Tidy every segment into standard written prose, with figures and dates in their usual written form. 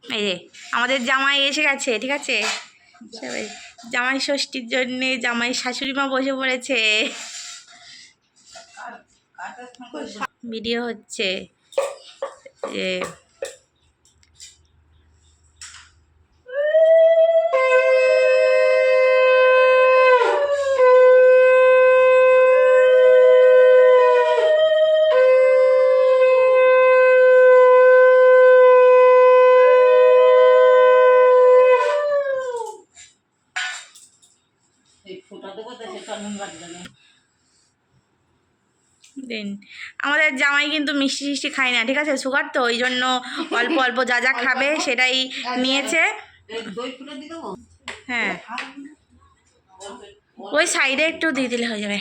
এই যে আমাদের জামাই এসে গেছে, ঠিক আছে? সবাই জামাই ষষ্ঠীর জন্যে জামাই শাশুড়ি মা বসে পড়েছে, ভিডিও হচ্ছে যে দিন। আমাদের জামাই কিন্তু মিষ্টি টিষ্টি খায় না, ঠিক আছে? সুগার তো, ওই জন্য অল্প অল্প যা যা খাবে সেটাই নিয়েছে। হ্যাঁ, ওই সাইডে একটু দিয়ে দিলে হয়ে যাবে।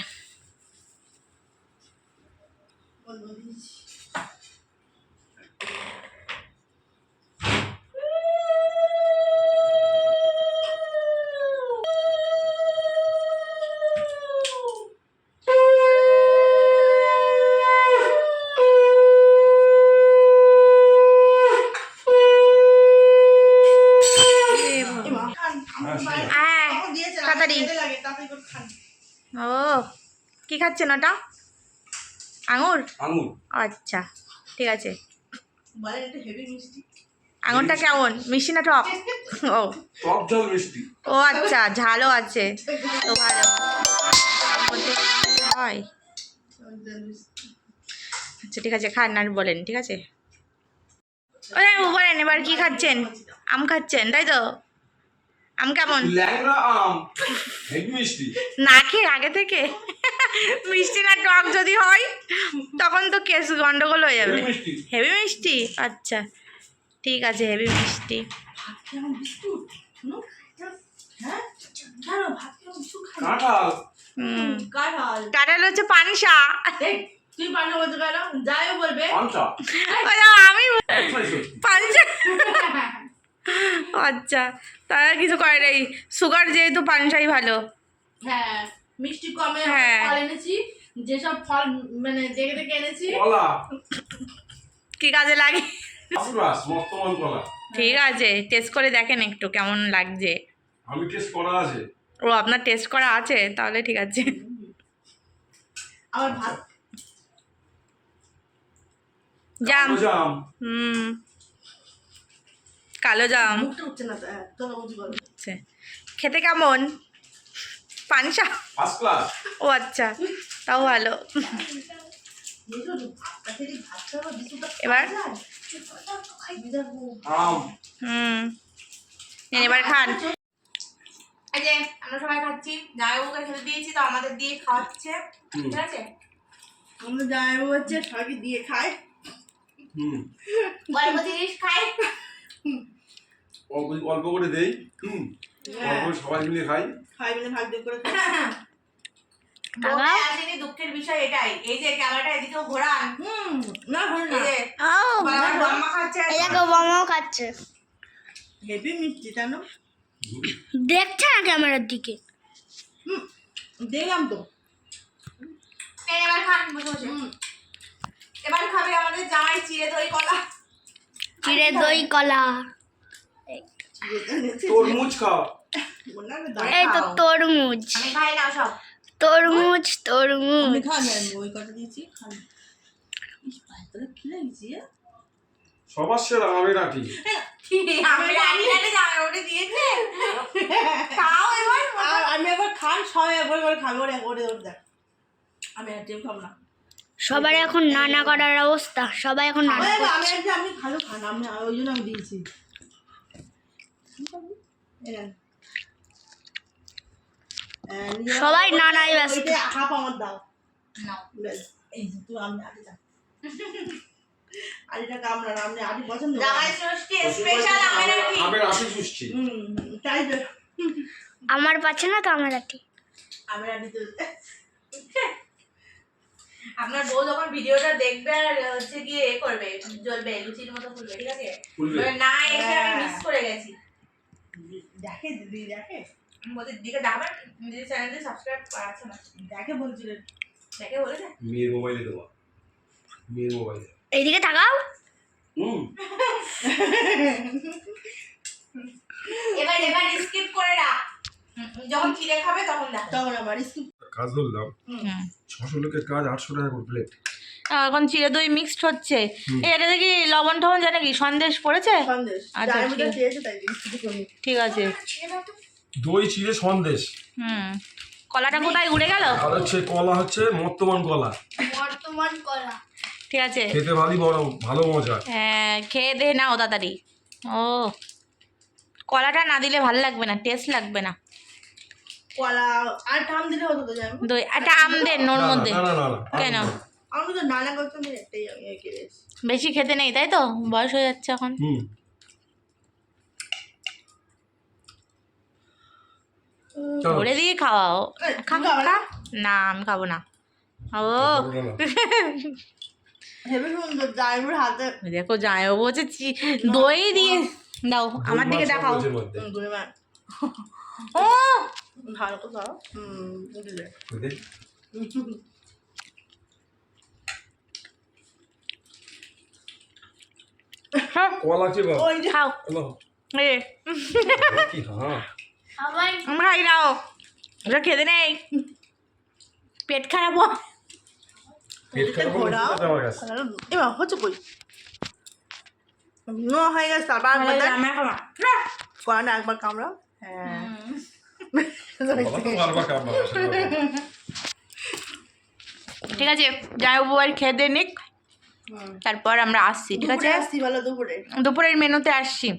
হ্যাঁ, তাড়াতাড়ি। ও, কি খাচ্ছেন ওটা? আঙুর? আচ্ছা, ঠিক আছে। আঙুরটা কেমন, মিষ্টি না টক? ও ও আচ্ছা, ঝালও আছে তো, ভালো হয়। আচ্ছা ঠিক আছে, খান আর বলেন, ঠিক আছে? বলেন এবার কি খাচ্ছেন? আম খাচ্ছেন, তাই তো? আম কেমন? না খেয়ে আগে থেকে মিষ্টি না টক যদি হয় তখন তো কেস গন্ডগোল হয়ে যাবে। হেভি মিষ্টি? আচ্ছা ঠিক আছে, হেভি মিষ্টি। কাঁঠাল হচ্ছে পানসা। আমি পানসা। আচ্ছা, তারা কিছু করে নেই, সুগার যেহেতু পানসাই ভালো। হ্যাঁ, মিষ্টি কমে ফল এনেছি, যেসব ফল মানে দেখে দেখে এনেছি কি কাজে লাগে। ঠিক আছে, টেস্ট করে দেখেন একটু কেমন লাগছে। আমি টেস্ট করা আছে। ও, আপনার টেস্ট করা আছে, তাহলে ঠিক আছে। আমার ভাত জাম। কালো জাম খেতে কেমন? পানসা? ও আচ্ছা, তাও ভালো। এবার এবার খান। এই যে আমরা সবাই খাচ্ছি, জামাইবাবুকে খেতে দিয়েছি তো আমাদের দিয়ে খাওয়াচ্ছে, ঠিক আছে? আমরা জামাইবাবু হচ্ছে সবাইকে দিয়ে খায়, গল্প জিনিস খাই, অল্প করে দেই, সবাই মিলে খাই, মিলে ভাগ করে আসেনি। দুঃখের বিষয় এটাই, এই যে ক্যামেরাটা এদিকেও ঘোরান। না মাম্মা খাচ্ছে, মামাও খাচ্ছে। হেভি মিষ্টি, জানো? দেখছে না ক্যামেরার দিকে। দেখলাম তো। এবার খান বসে বসে। এবার খাবে আমাদের জামাই চিড়ে দই কলা। চিড়ে দই কলা। তরমুজ খাও। এই তো তরমুজ। আমি খাই না সব। তরমুজ আমি খাই না, ওই কটা দিয়েছি খাই। ইস ভাই, কি লাগছে? সবার সেরা আমি রাখি। আমি রাখি না, জামাই ওটা দিয়েছে। খাও এবার। আমি এবার খান, সবাই একবার করে খাবো, ওরে দেখ। আমি আর টেম খাবো না। সবার এখন নানা করার অবস্থা, সবাই এখন নানা করছে। আমি ভালো খান, আমি ওই জন্য আমি দিয়েছি। সবাই নানাই ব্যস্ত। হাফ আমার দাও। নাও। এই যে তুই আমি আগে যা। আলিটা কামড়া না, আমি আলি পছন্দ করি। জামাই ষষ্ঠী স্পেশাল আমের আটি চুষছি। তাই তো। আমার পাচ্ছে না তো আমার আটি। আমি আলি তো। আপনার বউ যখন ভিডিওটা দেখবে আর হচ্ছে গিয়ে করবে, জ্বলবে, লুচির মতো ফুলবে, ঠিক আছে? না এসে আমি মিস করে গেছি। দেখে দিদি, দেখে ওদের দিকে যাবেন, নিজের চ্যানেলে সাবস্ক্রাইব আছে না? দেখে বলছিলেন, দেখে বলেছে মেয়ের মোবাইলে দেওয়া, মেয়ের মোবাইলে। এইদিকে তাকাও। এবার স্কিপ করে রাখ, যখন চিড়ে খাবে তখন দেখ। তখন আবার স্কিপ। কাজ ধরলাম, 600 লোকের কাজ 800 টাকা করে প্লেট। এখন চিড়ে দই মিক্সড হচ্ছে। এটা দেখি লবণ টবণ জানে কি সন্দেশ পড়েছে? সন্দেশ আচ্ছা, যার মধ্যে ঠিক। চেয়েছে তাই স্কিপ করি। ঠিক আছে। দই চিড়ে সন্দেশ, কলাটা কোথায় উড়ে গেল? আর হচ্ছে কলা হচ্ছে মর্তমান কলা, বর্তমান কলা। ঠিক আছে, খেতে ভালোই বড়, ভালো মজা। হ্যাঁ খেয়ে দে নাও তাড়াতাড়ি। ও কলাটা না দিলে ভালো লাগবে না, টেস্ট লাগবে না। কলা আর টাম দিলে হতো তো জানি। দই একটা আম দেন ওর না, মধ্যে। না, না, না, না, কেন? আমি তো নানা করতে একটাই আমি খেয়েছি। বেশি খেতে নেই তাই তো, বয়স হয়ে যাচ্ছে এখন। চলো। ওরে দিয়ে খাওয়াও। এই, খা তুই খাবে খা। না? না আমি খাবো না। ও না, না। হেবি সুন্দর জাইবুর হাতে দেখো জামাইবাবু বলছে দই দিয়ে দাও, আমার দিকে দই মাছ দেখাও। সবজির মধ্যে। গুড়িমা ও ভালো তো খাও দিলে দেখ, হ্যাঁ, কলা আছে বাবা। ওই যে খাও। হ্যালো, এ কি হ্যাঁ, সবাই আমরা খাই নাও, ওটা খেতে নেই, পেট খারাপ হয়। পেট খারাপ হলে ঘোড়া কি করতে আমার কাছে? এবার হচ্ছে কই ন হয়ে গেছে তারপর একবার দেখ জামাই খাবা। কড়াটা একবার কামড়া হ্যাঁ বাবা তো বারবার কামড়াবে, ঠিক আছে জামাইবাবু আর খেয়ে দিয়ে নিক, তারপর আমরা আসছি। ঠিক আছে, আসছি ভালো দুপুরে দুপুরের মেনুতে আসছি।